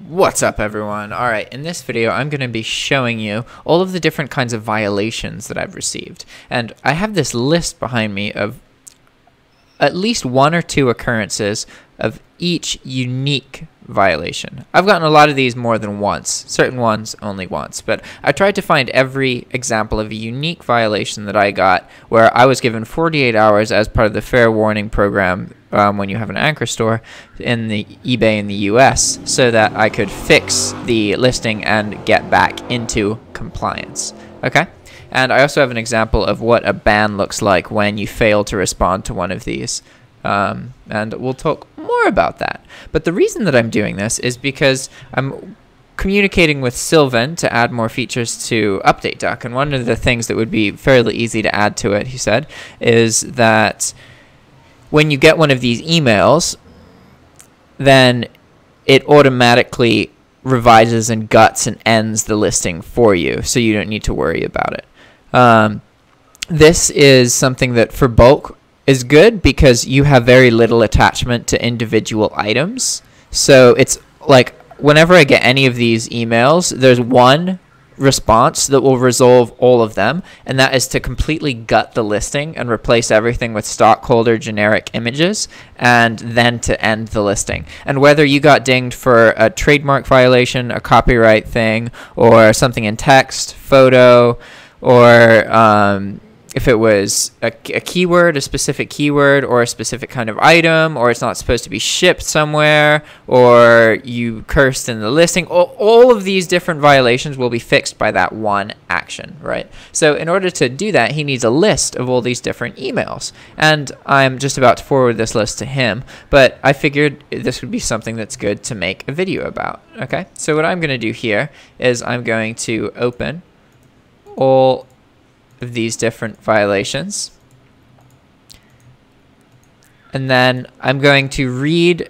What's up, everyone? Alright, in this video I'm going to be showing you all of the different kinds of violations that I've received. And I have this list behind me of at least one or two occurrences of each unique violation. I've gotten a lot of these more than once, certain ones only once, but I tried to find every example of a unique violation that I got where I was given 48 hours as part of the fair warning program when you have an anchor store in the eBay in the US so that I could fix the listing and get back into compliance. Okay? And I also have an example of what a ban looks like when you fail to respond to one of these. And we'll talk more about that. But the reason that I'm doing this is because I'm communicating with Sylvan to add more features to Update Duck. And one of the things that would be fairly easy to add to it, he said, is that when you get one of these emails, then it automatically revises and guts and ends the listing for you, so you don't need to worry about it. This is something that for bulk is good because you have very little attachment to individual items. So it's like whenever I get any of these emails, there's one response that will resolve all of them, and that is to completely gut the listing and replace everything with stockholder generic images and then to end the listing. And whether you got dinged for a trademark violation, a copyright thing, or something in text, photo, or if it was a keyword, a specific keyword, or a specific kind of item, or it's not supposed to be shipped somewhere, or you cursed in the listing, all of these different violations will be fixed by that one action, right? So in order to do that, he needs a list of all these different emails. And I'm just about to forward this list to him, but I figured this would be something that's good to make a video about, okay? So what I'm going to do here is I'm going to open all of these different violations, and then I'm going to read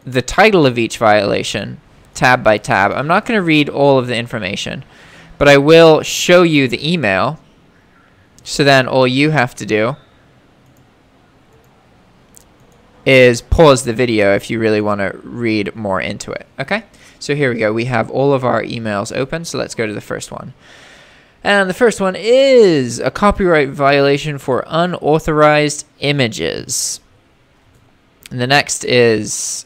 the title of each violation tab by tab. I'm not going to read all of the information, but I will show you the email, so then all you have to do is pause the video if you really want to read more into it. Okay, so here we go. We have all of our emails open, so let's go to the first one. And the first one is a copyright violation for unauthorized images. And the next is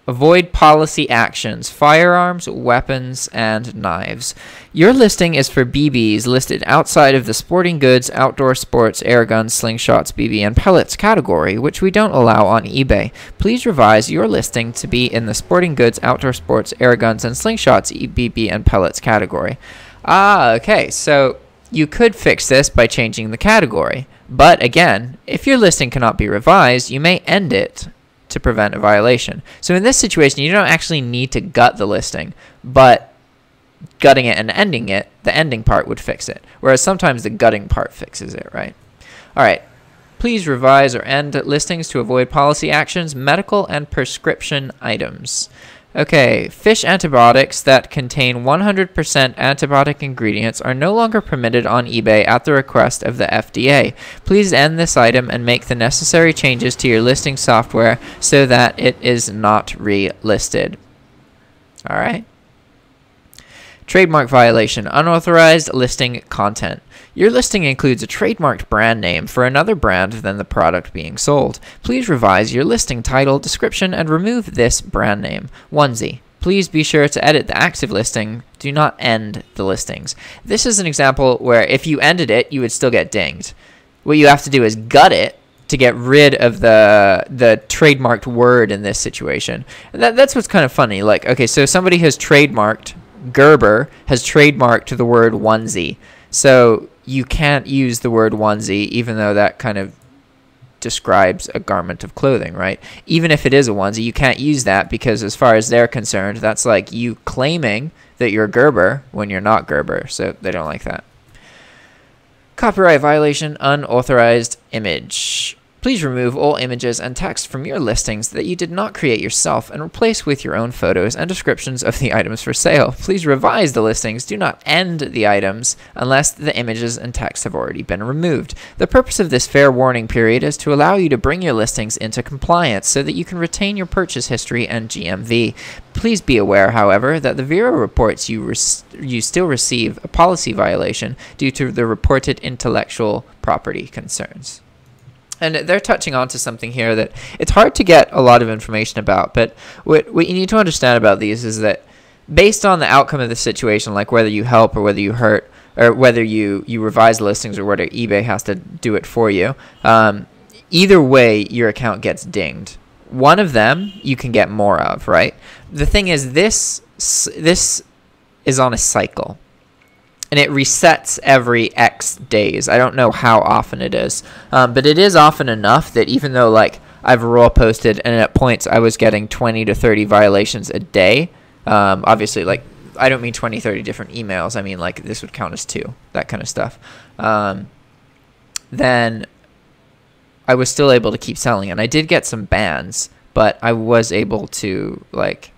avoid policy actions, firearms, weapons, and knives. Your listing is for BBs listed outside of the sporting goods, outdoor sports, air guns, slingshots, BB, and pellets category, which we don't allow on eBay. Please revise your listing to be in the sporting goods, outdoor sports, air guns, and slingshots, BB, and pellets category. Okay, so you could fix this by changing the category, but again, if your listing cannot be revised, you may end it to prevent a violation. So in this situation, you don't actually need to gut the listing, but gutting it and ending it, the ending part would fix it, whereas sometimes the gutting part fixes it, right? All right, please revise or end listings to avoid policy actions, medical and prescription items. Okay, fish antibiotics that contain 100% antibiotic ingredients are no longer permitted on eBay at the request of the FDA. Please end this item and make the necessary changes to your listing software so that it is not relisted. All right. Trademark violation, unauthorized listing content. Your listing includes a trademarked brand name for another brand than the product being sold. Please revise your listing title, description, and remove this brand name. Onesie. Please be sure to edit the active listing. Do not end the listings. This is an example where if you ended it, you would still get dinged. What you have to do is gut it to get rid of the trademarked word in this situation. And that's what's kind of funny. Like, okay, so somebody has trademarked, Gerber has trademarked the word onesie. So you can't use the word onesie, even though that kind of describes a garment of clothing, right? Even if it is a onesie, you can't use that because as far as they're concerned, that's like you claiming that you're Gerber when you're not Gerber. So they don't like that. Copyright violation, unauthorized image. Please remove all images and text from your listings that you did not create yourself and replace with your own photos and descriptions of the items for sale. Please revise the listings. Do not end the items unless the images and text have already been removed. The purpose of this fair warning period is to allow you to bring your listings into compliance so that you can retain your purchase history and GMV. Please be aware, however, that the Bureau reports you still receive a policy violation due to the reported intellectual property concerns. And they're touching on to something here that it's hard to get a lot of information about, but what you need to understand about these is that based on the outcome of the situation, like whether you help or whether you hurt, or whether you revise listings or whether eBay has to do it for you, either way, your account gets dinged. One of them you can get more of, right? The thing is, this is on a cycle. And it resets every X days. I don't know how often it is. But it is often enough that even though like I've raw posted and at points I was getting 20 to 30 violations a day. Obviously, like I don't mean 20, 30 different emails. I mean like this would count as 2, that kind of stuff. Then I was still able to keep selling. And I did get some bans, but I was able to like,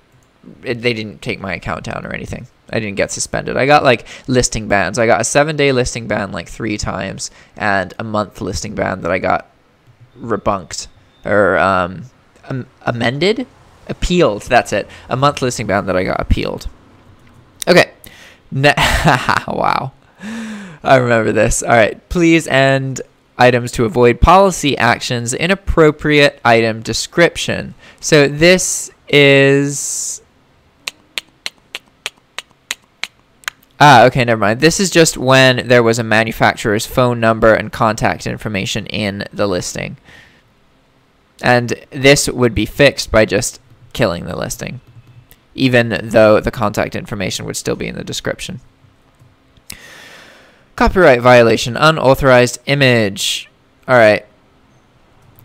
they didn't take my account down or anything. I didn't get suspended. I got like listing bans. I got a 7-day listing ban like 3 times and a month listing ban that I got rebunked or amended, appealed. That's it. A month listing ban that I got appealed. Okay. Wow. I remember this. All right. Please end items to avoid policy actions. Inappropriate item description. So this is... okay, never mind. This is just when there was a manufacturer's phone number and contact information in the listing. And this would be fixed by just killing the listing, even though the contact information would still be in the description. Copyright violation, unauthorized image. All right.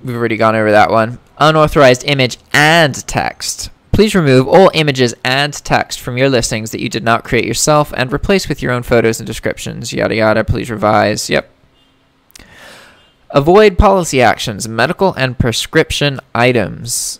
We've already gone over that one. Unauthorized image and text. Please remove all images and text from your listings that you did not create yourself and replace with your own photos and descriptions. Yada yada. Please revise. Yep. Avoid policy actions, medical and prescription items.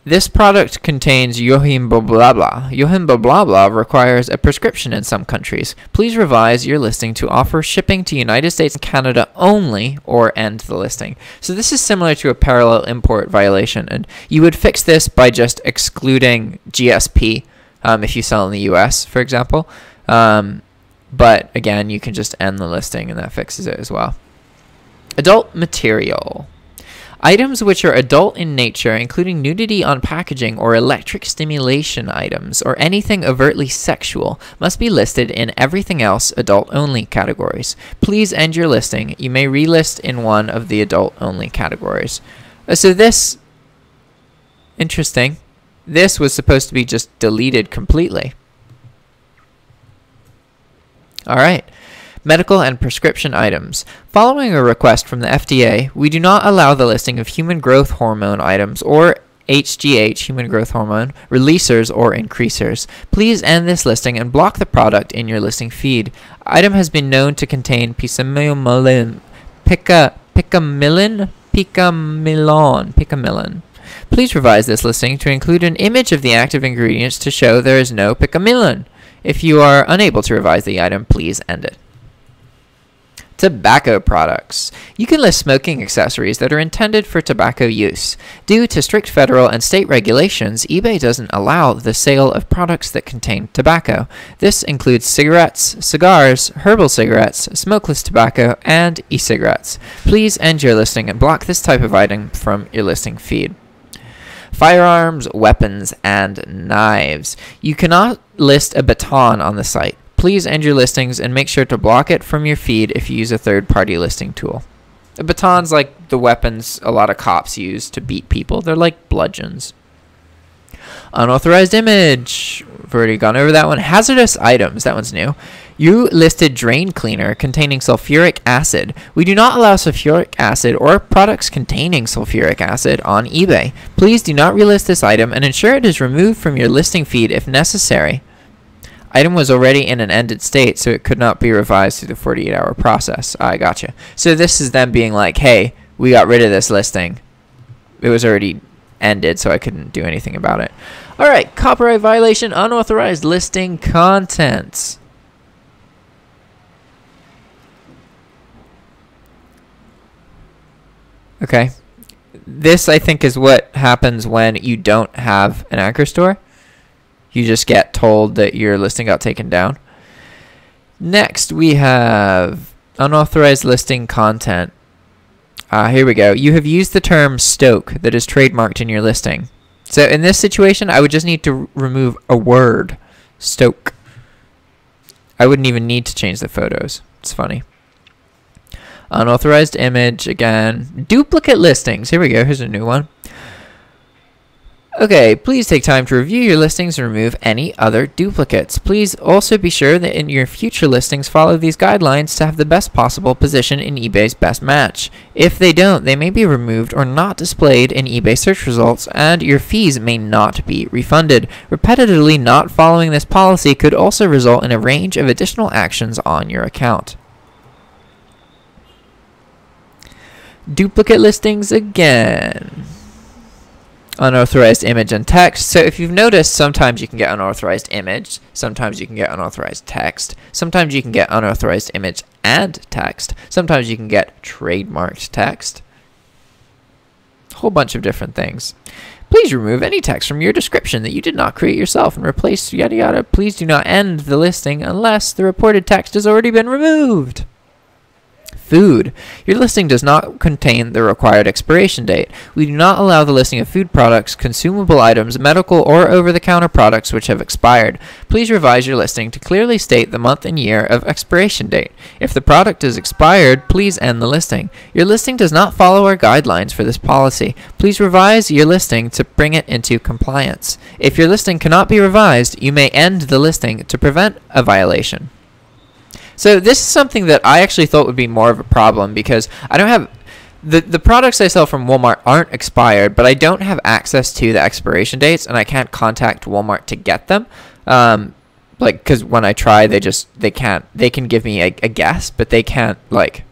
This product contains Yohim blah blah blah. Yohim blah blah blah requires a prescription in some countries. Please revise your listing to offer shipping to United States and Canada only or end the listing. So this is similar to a parallel import violation, and you would fix this by just excluding GSP if you sell in the US, for example. But again, you can just end the listing and that fixes it as well. Adult material. Items which are adult in nature, including nudity on packaging or electric stimulation items, or anything overtly sexual, must be listed in everything else adult-only categories. Please end your listing. You may relist in one of the adult-only categories. So this, interesting, this was supposed to be just deleted completely. All right. Medical and prescription items. Following a request from the FDA, we do not allow the listing of human growth hormone items or HGH, human growth hormone, releasers or increasers. Please end this listing and block the product in your listing feed. Item has been known to contain picamilon. Please revise this listing to include an image of the active ingredients to show there is no picamilon. If you are unable to revise the item, please end it. Tobacco products. You can list smoking accessories that are intended for tobacco use. Due to strict federal and state regulations, eBay doesn't allow the sale of products that contain tobacco. This includes cigarettes, cigars, herbal cigarettes, smokeless tobacco, and e-cigarettes. Please end your listing and block this type of item from your listing feed. Firearms, weapons, and knives. You cannot list a baton on the site. Please end your listings and make sure to block it from your feed if you use a third-party listing tool. A baton's like the weapons a lot of cops use to beat people. They're like bludgeons. Unauthorized image. We've already gone over that one. Hazardous items. That one's new. You listed drain cleaner containing sulfuric acid. We do not allow sulfuric acid or products containing sulfuric acid on eBay. Please do not relist this item and ensure it is removed from your listing feed if necessary. Item was already in an ended state, so it could not be revised through the 48-hour process. I gotcha. So this is them being like, hey, we got rid of this listing. It was already ended, so I couldn't do anything about it. All right, copyright violation, unauthorized listing content. Okay. This, I think, is what happens when you don't have an Anchor store. You just get told that your listing got taken down. Next, we have unauthorized listing content. Here we go. You have used the term stoke that is trademarked in your listing. So in this situation, I would just need to remove a word, stoke. I wouldn't even need to change the photos. It's funny. Unauthorized image again. Duplicate listings. Here we go. Here's a new one. Okay, please take time to review your listings and remove any other duplicates. Please also be sure that in your future listings follow these guidelines to have the best possible position in eBay's best match. If they don't, they may be removed or not displayed in eBay search results, and your fees may not be refunded. Repetitively not following this policy could also result in a range of additional actions on your account. Duplicate listings again. Unauthorized image and text. So if you've noticed, sometimes you can get unauthorized image, sometimes you can get unauthorized text, sometimes you can get unauthorized image and text, sometimes you can get trademarked text. A whole bunch of different things. Please remove any text from your description that you did not create yourself and replace yada yada. Please do not end the listing unless the reported text has already been removed. Food. Your listing does not contain the required expiration date. We do not allow the listing of food products, consumable items, medical, or over-the-counter products which have expired. Please revise your listing to clearly state the month and year of expiration date. If the product is expired, please end the listing. Your listing does not follow our guidelines for this policy. Please revise your listing to bring it into compliance. If your listing cannot be revised, you may end the listing to prevent a violation. So this is something that I actually thought would be more of a problem because I don't have the products I sell from Walmart aren't expired, but I don't have access to the expiration dates and I can't contact Walmart to get them. Like, because when I try, they can give me a guess, but they can't like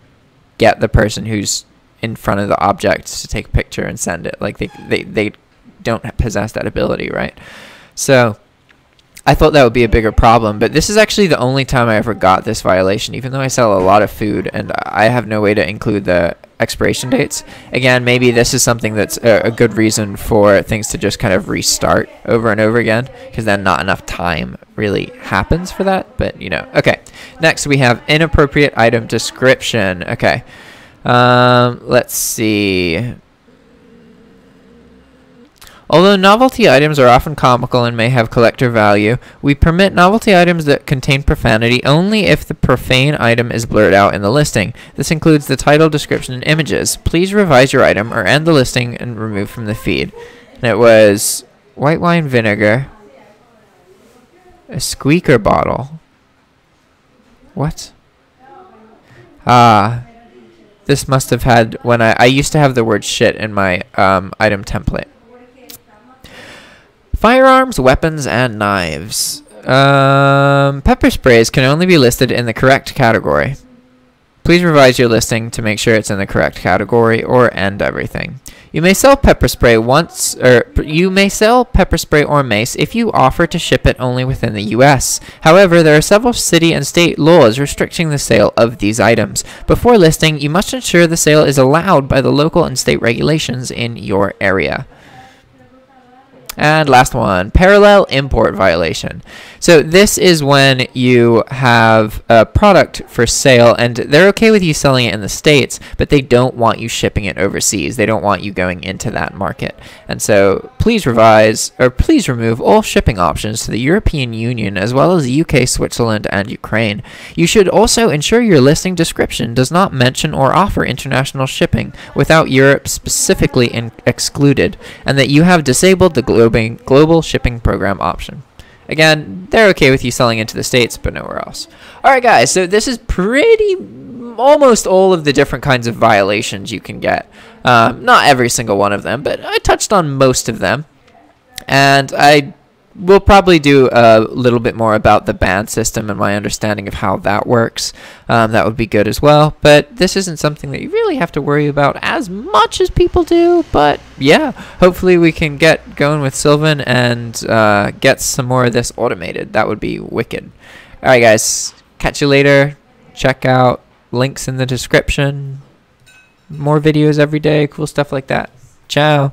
get the person who's in front of the object to take a picture and send it. Like they don't possess that ability, right? So I thought that would be a bigger problem, but this is actually the only time I ever got this violation, even though I sell a lot of food and I have no way to include the expiration dates. Again, maybe this is something that's a good reason for things to just kind of restart over and over again, because then not enough time really happens for that, but you know. Okay, next we have inappropriate item description. Okay, let's see. Although novelty items are often comical and may have collector value, we permit novelty items that contain profanity only if the profane item is blurred out in the listing. This includes the title, description, and images. Please revise your item or end the listing and remove from the feed. And it was white wine vinegar, a squeaker bottle. What? This must have had when I used to have the word shit in my item template. Firearms, weapons, and knives. Pepper sprays can only be listed in the correct category. Please revise your listing to make sure it's in the correct category or end everything. You may sell pepper spray you may sell pepper spray or mace if you offer to ship it only within the US. However, there are several city and state laws restricting the sale of these items. Before listing, you must ensure the sale is allowed by the local and state regulations in your area. And last one, parallel import violation. So this is when you have a product for sale and they're okay with you selling it in the States, but they don't want you shipping it overseas. They don't want you going into that market. And so please please remove all shipping options to the European Union as well as the UK, Switzerland, and Ukraine. You should also ensure your listing description does not mention or offer international shipping without Europe specifically excluded, and that you have disabled the global shipping program option. Again, they're okay with you selling into the States, but nowhere else. Alright guys, so this is almost all of the different kinds of violations you can get. Not every single one of them, but I touched on most of them. And I will probably do a little bit more about the ban system and my understanding of how that works. That would be good as well. But this isn't something that you really have to worry about as much as people do. But yeah, hopefully we can get going with Sylvan and get some more of this automated. That would be wicked. Alright guys, catch you later. Check out links in the description. More videos every day, cool stuff like that. Ciao.